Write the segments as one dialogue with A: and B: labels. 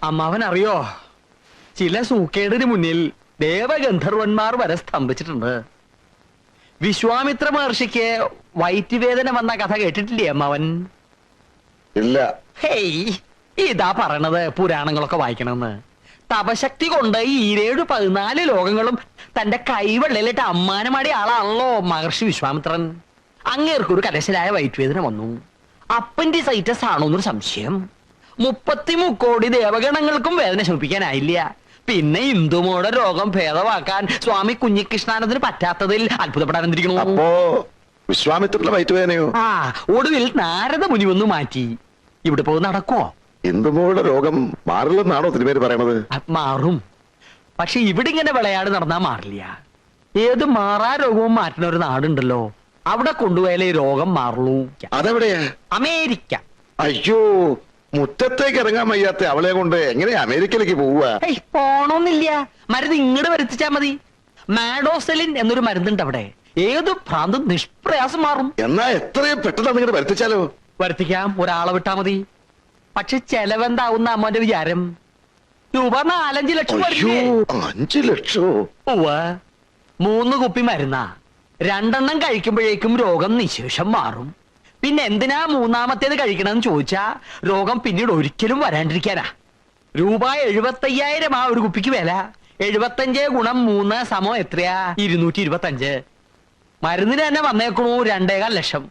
A: അമ്മാവൻ അറിയോ, ചില സൂക്കേടിന് മുന്നിൽ ദേവഗന്ധർവന്മാർ വരെ സ്തംഭിച്ചിട്ടുണ്ട്. വിശ്വാമിത്ര മഹർഷിക്ക് വയറ്റുവേദന വന്ന കഥ കേട്ടിട്ടില്ലേ അമ്മാവൻ?
B: ഇല്ല.
A: ഹേയ്, ഇതാ പറയണത് പുരാണങ്ങളൊക്കെ വായിക്കണമെന്ന്. തപശക്തി കൊണ്ട് ഈ 14 ലോകങ്ങളും തന്റെ കൈവെള്ളയിലിട്ട് അമ്മാനമാടിയ ആളാണല്ലോ മഹർഷി വിശ്വാമിത്രൻ. അങ്ങേർക്കൊരു കരശലായ വയറ്റുവേദന വന്നു. അപ്പൻഡിസൈറ്റസ് ആണോ എന്നൊരു സംശയം. 33 കോടി ദേവഗണങ്ങൾക്കും വേദന ശമിപ്പിക്കാനായില്ല. പിന്നെ ഇന്ദുമോടെ രോഗം ഭേദമാക്കാൻ സ്വാമി കുഞ്ഞികൃഷ്ണാനന്ദന് പറ്റാത്തതിൽ അത്ഭുതപ്പെടാനിരിക്കണു.
B: അപ്പോ വിശ്വാമിത്രന്റെ വയറ്റുവേദനയോ?
A: ഒടുവിൽ നാരദ മുനി ഒന്ന് മാറ്റി. ഇവിടെ പോയി നടക്കുവോ?
B: ഇന്ദുമോളുടെ രോഗം മാറില്ലെന്നാണോ തിരുമേനി പറയണത്?
A: മാറും, പക്ഷെ ഇവിടെ ഇങ്ങനെ വിളയാട് നടന്നാ മാറില്ല. ഏത് മാറാ രോഗവും മാറ്റുന്ന ഒരു നാടുണ്ടല്ലോ, അവിടെ കൊണ്ടുപോയാലേ രോഗം മാറുള്ളൂ.
B: അതെവിടെയാ?
A: അമേരിക്ക.
B: അയ്യോ, മുറ്റത്തേക്ക് ഇറങ്ങാൻ വയ്യാത്ത അവളെ കൊണ്ട് എങ്ങനെ അമേരിക്കയിലേക്ക് പോവുക?
A: പോണോന്നില്ല, മരുന്ന് ഇങ്ങോട്ട് വരുത്തിച്ചാ മതി. മാഡോസെലിൻ എന്നൊരു മരുന്നുണ്ട് അവിടെ. ഏത് ഭ്രാന്തും നിഷ്പ്രയാസം മാറും.
B: എന്നാ എത്രയും പെട്ടെന്ന് നിങ്ങടെ വരുത്തിച്ചാലോ?
A: വരുത്തിക്കാം, ഒരാളെ വിട്ടാ മതി. പക്ഷെ ചെലവെന്താവുന്ന അമ്മന്റെ വിചാരം? രൂപ 4-5 ലക്ഷം.
B: 5 ലക്ഷോ?
A: 3 കുപ്പി മരുന്നാ. 2 എണ്ണം കഴിക്കുമ്പോഴേക്കും രോഗം നിശേഷം മാറും. പിന്നെ എന്തിനാ 3ാമത്തേത് കഴിക്കണമെന്ന് ചോദിച്ചാ രോഗം പിന്നീട് ഒരിക്കലും വരാണ്ടിരിക്കാനാ. രൂപ 75,000 ഒരു കുപ്പിക്ക് വില. 75 ഗുണം 3 സമം എത്രയാ? 225. മരുന്നിന് തന്നെ വന്നേക്കണു 2.25 ലക്ഷം.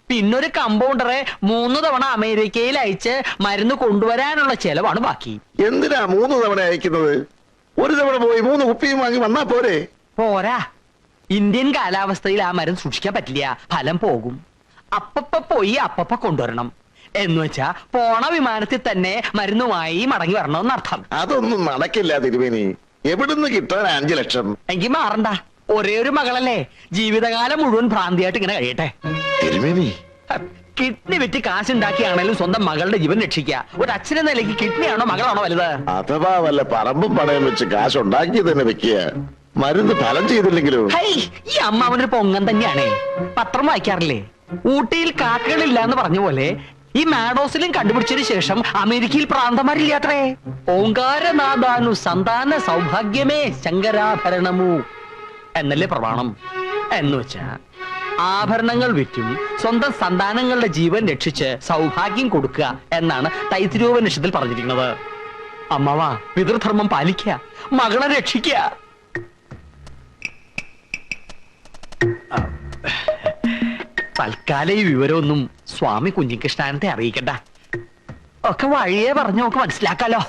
A: പിന്നൊരു കമ്പൗണ്ടറെ 3 തവണ അമേരിക്കയിൽ അയച്ച് മരുന്ന് കൊണ്ടുവരാനുള്ള ചെലവാണ് ബാക്കി.
B: എന്തിനാ 3 തവണ അയക്കുന്നത്? ഒരു തവണ പോയി 3 കുപ്പിയും വാങ്ങി വന്നാ പോരെ?
A: പോരാ, ഇന്ത്യൻ കാലാവസ്ഥയിൽ ആ മരുന്ന് സൂക്ഷിക്കാൻ പറ്റില്ല, ഫലം പോകും. അപ്പപ്പ പോയി അപ്പപ്പ കൊണ്ടുവരണം. എന്ന് വെച്ചാ പോണ വിമാനത്തിൽ തന്നെ മരുന്നുമായി മടങ്ങി വരണമെന്നർത്ഥം.
B: അതൊന്നും നടക്കില്ല തിരുമേനി. എവിടുന്ന് കിട്ടാൻ 5 ലക്ഷം?
A: എങ്കിൽ മാറണ്ട, ഒരേ ഒരു മകളല്ലേ, ജീവിതകാലം മുഴുവൻ ഭ്രാന്തിയായിട്ട് ഇങ്ങനെ കഴിയട്ടെ.
B: തിരുമേനി,
A: കിഡ്നി വിറ്റ് കാശുണ്ടാക്കിയാണേലും സ്വന്തം മകളുടെ ജീവൻ രക്ഷിക്കുക. ഒരു അച്ഛനെ നിലയ്ക്ക് കിഡ്നിയാണോ മകളാണോ വലുത്?
B: അഥവാ വല്ല പറമ്പും പണയം വെച്ച് കാശ് ഉണ്ടാക്കി തന്നെ വെക്കുക. മരുന്ന് ഫലം ചെയ്തില്ലെങ്കിലോ?
A: ഈ അമ്മാവനൊരു പൊങ്ങൻ തന്നെയാണേ. പത്രം വായിക്കാറില്ലേ? ഊട്ടിയിൽ കാക്കകളില്ല എന്ന് പറഞ്ഞ പോലെ ഈ മാഡോസിലും കണ്ടുപിടിച്ചതിന് ശേഷം അമേരിക്കയിൽ പ്രാന്തമാരില്ലാത്രേ. ഓങ്കാരനാഥാനു സന്താന സൗഭാഗ്യമേ ശങ്കരാഭരണമു എന്നല്ലേ പ്രമാണം. എന്ന് വെച്ചാ ആഭരണങ്ങൾ വിറ്റും സ്വന്തം സന്താനങ്ങളുടെ ജീവൻ രക്ഷിച്ച് സൗഭാഗ്യം കൊടുക്കുക എന്നാണ് തൈത്തിരീയോപനിഷത്തിൽ പറഞ്ഞിരിക്കുന്നത്. അമ്മാവാ, പിതൃധർമ്മം പാലിക്കുക, മകളെ രക്ഷിക്കുക. തൽക്കാലം ഈ വിവരമൊന്നും സ്വാമി കുഞ്ഞികൃഷ്ണാനത്തെ അറിയിക്കണ്ട. ഒക്കെ വഴിയേ പറഞ്ഞു നമുക്ക് മനസ്സിലാക്കാലോ.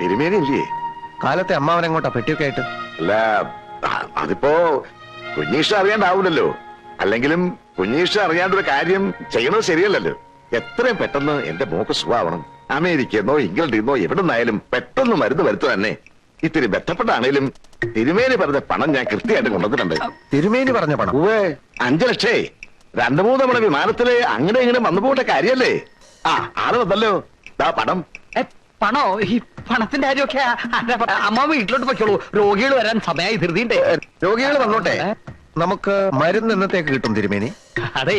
B: തിരുമേനില്ലേ?
C: കാലത്തെ അമ്മാവനെങ്ങോട്ടാ പെട്ടിയൊക്കെ ആയിട്ട്?
B: അല്ല, അതിപ്പോ കുഞ്ഞീഷ അറിയാണ്ടാവൂലല്ലോ. അല്ലെങ്കിലും കുഞ്ഞീഷ അറിയാണ്ടൊരു കാര്യം ചെയ്യണത് ശരിയല്ലല്ലോ. എത്രയും പെട്ടെന്ന് എന്റെ മോക്ക് സുഖാവണം. അമേരിക്കന്നോ ഇംഗ്ലണ്ടിന്നോ എവിടെ നിന്നായാലും പെട്ടെന്ന് മരുന്ന് വരുത്തു തന്നെ. ഇത്തിരി ബന്ധപ്പെട്ടാണേലും തിരുമേനി പറഞ്ഞ പണം ഞാൻ കൃത്യമായിട്ട് കൊണ്ടുവന്നിട്ടുണ്ട്.
C: തിരുമേനി പറഞ്ഞ പണം?
B: 5 ലക്ഷേ. 2-3 തവണ വിമാനത്തില് അങ്ങനെ ഇങ്ങനെ വന്നു പോകേണ്ട കാര്യല്ലേ? ആള് വന്നല്ലോ, ദാ പണം.
A: പണോ? ഈ പണത്തിന്റെ കാര്യമൊക്കെ അമ്മ വീട്ടിലോട്ട് പൊയ്ക്കോളൂ. രോഗികൾ വരാൻ സമയമായി ധൃതിയുണ്ട്.
C: രോഗികൾ വന്നോട്ടെ, നമുക്ക് മരുന്ന് എന്നത്തേക്ക് കിട്ടും തിരുമേനി?
A: അതെ,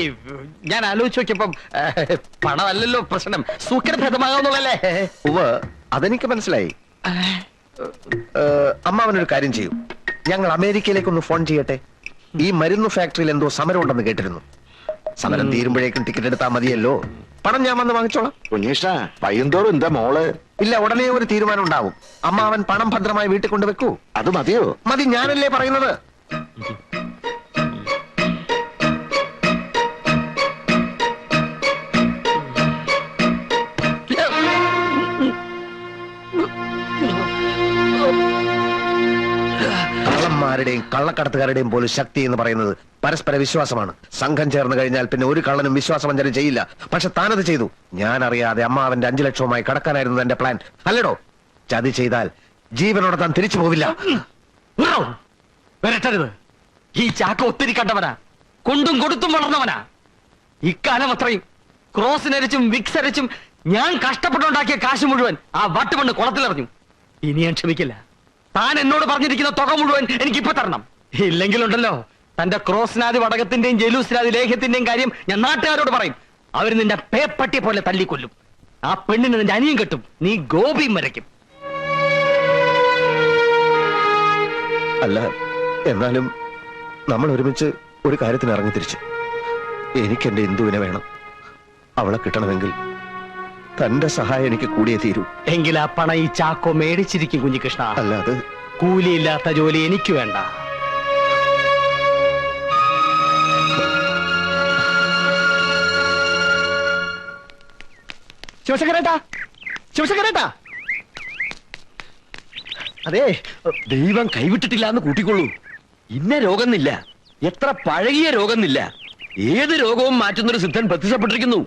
A: ഞാൻ ആലോചിച്ച് നോക്കിയപ്പം പണമല്ലല്ലോ പ്രശ്നം, സൂക്കരഭേദമാകാന്നുള്ളല്ലേ.
C: അതെനിക്ക് മനസ്സിലായി. അമ്മാവനൊരു കാര്യം ചെയ്യൂ, ഞങ്ങൾ അമേരിക്കയിലേക്കൊന്ന് ഫോൺ ചെയ്യട്ടെ. ഈ മരുന്ന് ഫാക്ടറിയിൽ എന്തോ സമരം ഉണ്ടെന്ന് കേട്ടിരുന്നു. സമരം തീരുമ്പോഴേക്കും ടിക്കറ്റ് എടുത്താൽ മതിയല്ലോ. പണം ഞാൻ വന്ന് വാങ്ങിച്ചോളാം.
B: കുഞ്ഞീഷ, പയ്യന്തോറും എന്താ മോള്?
C: ഇല്ല, ഉടനെ ഒരു തീരുമാനം ഉണ്ടാവും. അമ്മാവൻ പണം ഭദ്രമായി വീട്ടിൽ കൊണ്ട് വെക്കൂ.
B: അത് മതിയോ?
C: മതി, ഞാനല്ലേ പറയുന്നത്. കള്ളന്മാരുടെയും കള്ളക്കടത്തുകാരുടെയും പോലും ശക്തി എന്ന് പറയുന്നത് പരസ്പര വിശ്വാസമാണ്. സംഘം ചേർന്ന് കഴിഞ്ഞാൽ പിന്നെ ഒരു കള്ളനും വിശ്വാസവഞ്ചന ചെയ്യില്ല. പക്ഷെ താനത് ചെയ്തു. ഞാൻ അറിയാതെ അമ്മാവന്റെ 5 ലക്ഷവുമായി കടക്കാനായിരുന്നു എന്റെ പ്ലാൻ, അല്ലടോ? ചതി ചെയ്താൽ ജീവനോടെ താൻ തിരിച്ചു പോവില്ല.
A: വരട്ടരുത്. ഈ ചാക്ക ഒത്തിരി കണ്ടവനാ, കൊണ്ടും കൊടുത്തും വളർന്നവനാ. ഇക്കാലം അത്രയും ക്രോസിനരച്ചും വിക്സ് അരച്ചും ഞാൻ കഷ്ടപ്പെട്ടുണ്ടാക്കിയ കാശ് മുഴുവൻ ആ വട്ടുമണ്ണ് കുളത്തിലെറിഞ്ഞു. ഇനി ഞാൻ ക്ഷമിക്കില്ല. താൻ എന്നോട് പറഞ്ഞിരിക്കുന്ന തുക മുഴുവൻ എനിക്കിപ്പോ തരണം. ഇല്ലെങ്കിലുണ്ടല്ലോ തന്റെ ക്രോസ്നാദി വടകത്തിന്റെയും ജലൂസ്നാദി ലേഖ്യത്തിന്റെയും കാര്യം ഞാൻ നാട്ടുകാരോട് പറയും. അവർ നിന്റെ പേപ്പട്ടി പോലെ തല്ലിക്കൊല്ലും. ആ പെണ്ണിന് നിന്റെ അനിയും കെട്ടും, നീ ഗോപിയും വരയ്ക്കും.
C: അല്ല, എന്നാലും നമ്മൾ ഒരുമിച്ച് ഒരു കാര്യത്തിന് ഇറങ്ങി തിരിച്ചു. എനിക്ക് എന്റെ ഇന്ദുവിനെ വേണം. അവളെ കിട്ടണമെങ്കിൽ തന്റെ സഹായം എനിക്ക് കൂടിയേ തീരൂ.
A: എങ്കിൽ ആ പണം ഈ ചാക്കോ മേടിച്ചിരിക്കും കുഞ്ഞികൃഷ്ണ.
C: അല്ല, അത്
A: കൂലിയില്ലാത്ത ജോലി എനിക്ക് വേണ്ട.
D: ശിവശങ്കരേട്ടാ, ശിവശങ്കരേട്ടാ,
A: അതെ, ദൈവം കൈവിട്ടിട്ടില്ല എന്ന് കൂട്ടിക്കൊള്ളൂ. ഇന്ന രോഗമെന്നില്ല, എത്ര പഴകിയ രോഗമെന്നില്ല, ഏത് രോഗവും മാറ്റുന്നൊരു സിദ്ധൻ പ്രത്യക്ഷപ്പെട്ടിരിക്കുന്നു.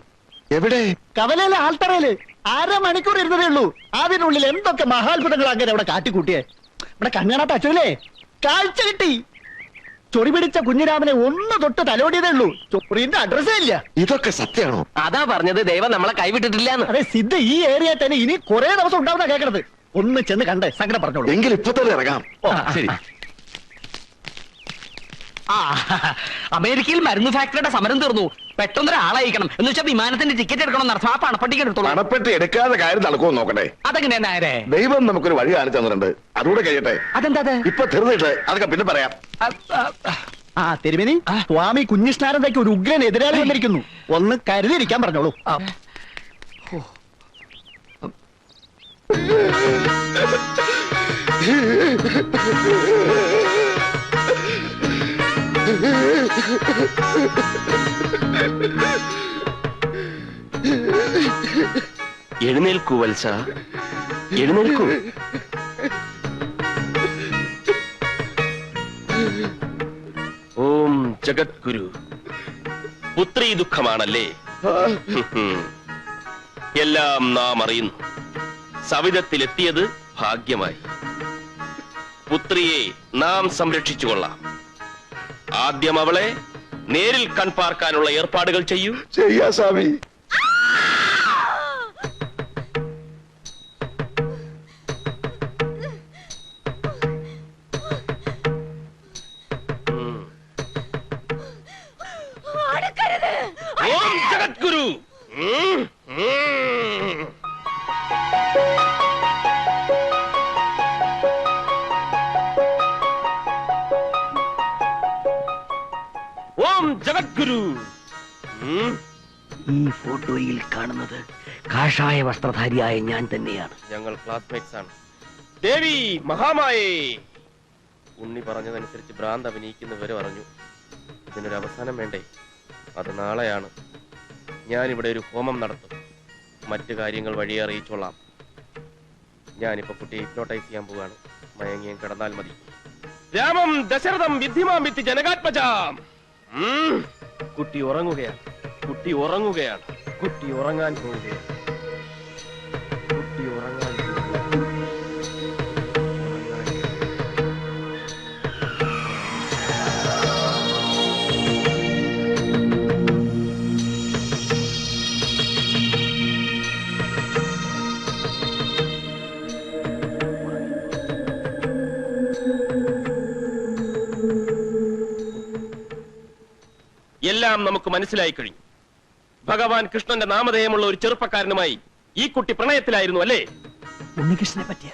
B: എവിടെ?
D: കവലയിലെ ആൾത്തറയില് 1/2 മണിക്കൂർ ഇരുന്നതേ ഉള്ളൂ. അതിനുള്ളിൽ എന്തൊക്കെ മഹാത്ഭുതങ്ങൾ അങ്ങനെ അവിടെ കാട്ടിക്കൂട്ടിയേ. ഇവിടെ കണ്ണാണാത്ത അച്ഛനല്ലേ കാഴ്ച കിട്ടി. ചൊറി പിടിച്ച കുഞ്ഞിരാമനെ ഒന്ന് തൊട്ട് തലോടിയതേ ഉള്ളൂ. ചൊറിന്റെ അഡ്രസ്സേ ഇല്ല.
B: ഇതൊക്കെ സത്യമാണോ?
A: അതാ പറഞ്ഞത്, ദൈവം നമ്മളെ കൈവിട്ടിട്ടില്ല എന്ന്.
D: അതെ, സിദ്ധ ഈ ഏരിയ തന്നെ ഇനി കുറെ ദിവസം ഉണ്ടാവുന്ന കേൾക്കണത്. ഒന്ന് ചെന്ന് കണ്ടേ സങ്കടം പറഞ്ഞോളൂ.
B: എങ്കിൽ ഇപ്പൊ തന്നെ ഇറങ്ങാം.
A: ശരി. ആ, അമേരിക്കയിൽ മരുന്ന് ഫാക്ടറിയുടെ സമരം തീർന്നു. പെട്ടെന്നൊരാളയക്കണം എന്ന് വെച്ചാൽ വിമാനത്തിന്റെ ടിക്കറ്റ് എടുക്കണം എന്നർത്ഥം. ആ പണപ്പെട്ടിക്ക് എടുത്തോളൂ.
B: പണപ്പെട്ടി എടുക്കാതെ കാര്യം നടക്കുമോ നോക്കട്ടെ.
A: അതെങ്ങനെയാ നേരെ?
B: ദൈവം നമുക്കൊരു വഴി കാണിച്ചു തന്നിട്ടുണ്ട്, അതുകൂടെ കഴിയട്ടെ.
A: അതെന്താ അത്?
B: ഇപ്പൊ തീർന്നിട്ട് അതൊക്കെ പിന്നെ പറയാം.
D: ആ തിരുമേനി, സ്വാമി കുഞ്ഞിസ്നാനന്ദയ്ക്ക് ഒരു ഉഗ്രൻ എതിരാളി വന്നിരിക്കുന്നു. ഒന്ന് കരുതിയിരിക്കാൻ പറഞ്ഞോളൂ.
E: എഴുന്നേൽക്കൂ വത്സ, എഴുന്നേൽക്കൂ. ഓം ജഗദ്ഗുരു. പുത്രീ ദുഃഖമാണല്ലേ? എല്ലാം നാം അറിയുന്നു. സവിധത്തിലെത്തിയത് ഭാഗ്യമായി. പുത്രിയെ നാം സംരക്ഷിച്ചുകൊള്ളാം. ആദ്യം അവളെ നേരിൽ കൺപാർക്കാനുള്ള ഏർപ്പാടുകൾ ചെയ്യൂ.
B: ചെയ്യാ സ്വാമി.
E: ഓം ജഗദ്ഗുരു. ഓം ജഗദ്ഗുരു.
A: ഈ ഫോട്ടോയിൽ കാണുന്നത് കാഷായ വസ്ത്രധാരിയായ ഞാൻ തന്നെയാണ്.
E: ഞങ്ങൾ ക്ലാസ്മേറ്റ്സ് ആണ്. ദേവി മഹാമായേ. ഉണ്ണി പറഞ്ഞതനുസരിച്ച് ഭ്രാന്ത് അഭിനയിക്കുന്നവരെ പറഞ്ഞു. ഇതിനൊരു അവസാനം വേണ്ടേ? അത് നാളെയാണ്. ഞാനിവിടെ ഒരു ഹോമം നടത്തും. മറ്റു കാര്യങ്ങൾ വഴി അറിയിച്ചോളാം. ഞാനിപ്പോ കുട്ടിയെ ഹിപ്നോട്ടൈസ് ചെയ്യാൻ പോവാണ്. മയങ്ങിയും കിടന്നാൽ മതി. രാമം ദശരഥം വിദ്ധിമാം വിത്തി ജനകാത്മജാം. കുട്ടി ഉറങ്ങുകയാണ്. കുട്ടി ഉറങ്ങുകയാണ്. കുട്ടി ഉറങ്ങാൻ പോവുകയാണ്. കുട്ടി ഉറങ്ങാൻ പോവുകയാണ്. എല്ലാം നമുക്ക് മനസ്സിലായി കഴിഞ്ഞു. ഭഗവാൻ കൃഷ്ണന്റെ നാമധേയമുള്ള ഒരു ചെറുപ്പക്കാരനുമായി ഈ കുട്ടി പ്രണയത്തിലായിരുന്നു അല്ലേ?
A: ഉണ്ണികൃഷ്ണനെ പറ്റിയ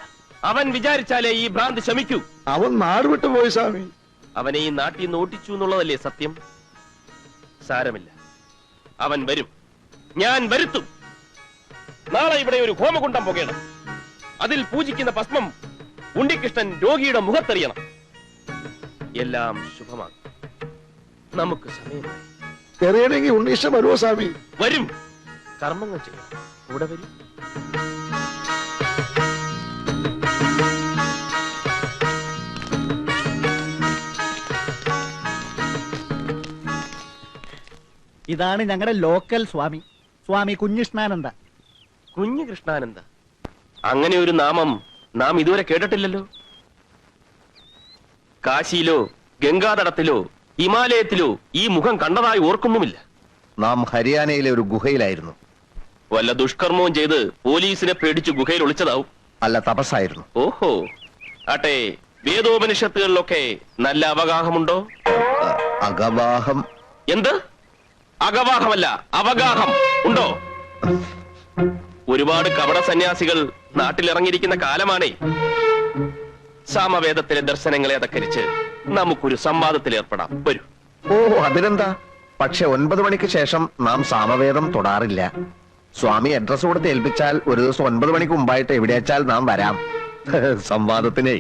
E: അവൻ വിചാരിച്ചാലേ ഈ ഭ്രാന്ത് ശമിക്കൂ.
B: അവൻ നാടുവിട്ടു പോയി സ്വാമി.
E: അവനെ ഈ നാട്ടിൽ നിന്ന് ഓട്ടിച്ചു എന്നുള്ളതല്ലേ സത്യം? സാരമില്ല, അവൻ വരും. ഞാൻ വരുത്തും. നാളെ ഇവിടെ ഒരു ഹോമകുണ്ടം പുകയണം. അതിൽ പൂജിക്കുന്ന ഭസ്മം ഉണ്ണികൃഷ്ണൻ രോഗിയുടെ മുഖത്തെറിയണം. എല്ലാം ശുഭമാകും. നമുക്ക് സമയമായി.
B: എറിയണമെങ്കിൽ ഉണ്ണീഷ്ടം വരുമോ സ്വാമി?
E: വരും. കർമ്മങ്ങൾ ചെയ്യാം. കൂടെ വരും.
D: ഇതാണ് ഞങ്ങളുടെ ലോക്കൽ സ്വാമി, സ്വാമി കുഞ്ഞിഷ്ണാനന്ദ.
E: കുഞ്ഞു കൃഷ്ണാനന്ദ. അങ്ങനെ ഒരു നാമം നാം ഇതുവരെ കേട്ടിട്ടില്ലല്ലോ. കാശിയിലോ ഗംഗാതടത്തിലോ ഹിമാലയത്തിലോ ഈ മുഖം കണ്ടതായി ഓർക്കുന്നുമില്ല.
C: നാം ഹരിയാനയിലെ ഒരു ഗുഹയിലായിരുന്നു.
E: വല്ല ദുഷ്കർമ്മവും ചെയ്ത് പോലീസിനെ പേടിച്ച് ഗുഹയിൽ ഒളിച്ചതാവും.
C: അല്ല, തപസ്സായിരുന്നു.
E: ഓഹോ, ആട്ടെ, വേദോപനിഷത്തുകളിലൊക്കെ നല്ല അവഗാഹമുണ്ടോ?
C: അഗവാഹം.
E: എന്ത്? അഗവാഹമല്ല, അവഗാഹം ഉണ്ടോ? ഒരുപാട് കപട സന്യാസികൾ നാട്ടിലിറങ്ങിയിരിക്കുന്ന കാലമാണേ. സാമവേദത്തിലെ ദർശനങ്ങളെ അധക്കരിച്ച് നമുക്കൊരു സംവാദത്തിൽ ഏർപ്പെടാം. വരൂ.
C: ഓ, അതിനെന്താ? പക്ഷെ 9 മണിക്ക് ശേഷം നാം സാമവേദം തൊടാറില്ല. സ്വാമി അഡ്രസ് കൊടുത്ത് ഏൽപ്പിച്ചാൽ ഒരു ദിവസം 9 മണിക്ക് മുമ്പായിട്ട് എവിടെയാച്ചാൽ നാം വരാം. സംവാദത്തിനേ.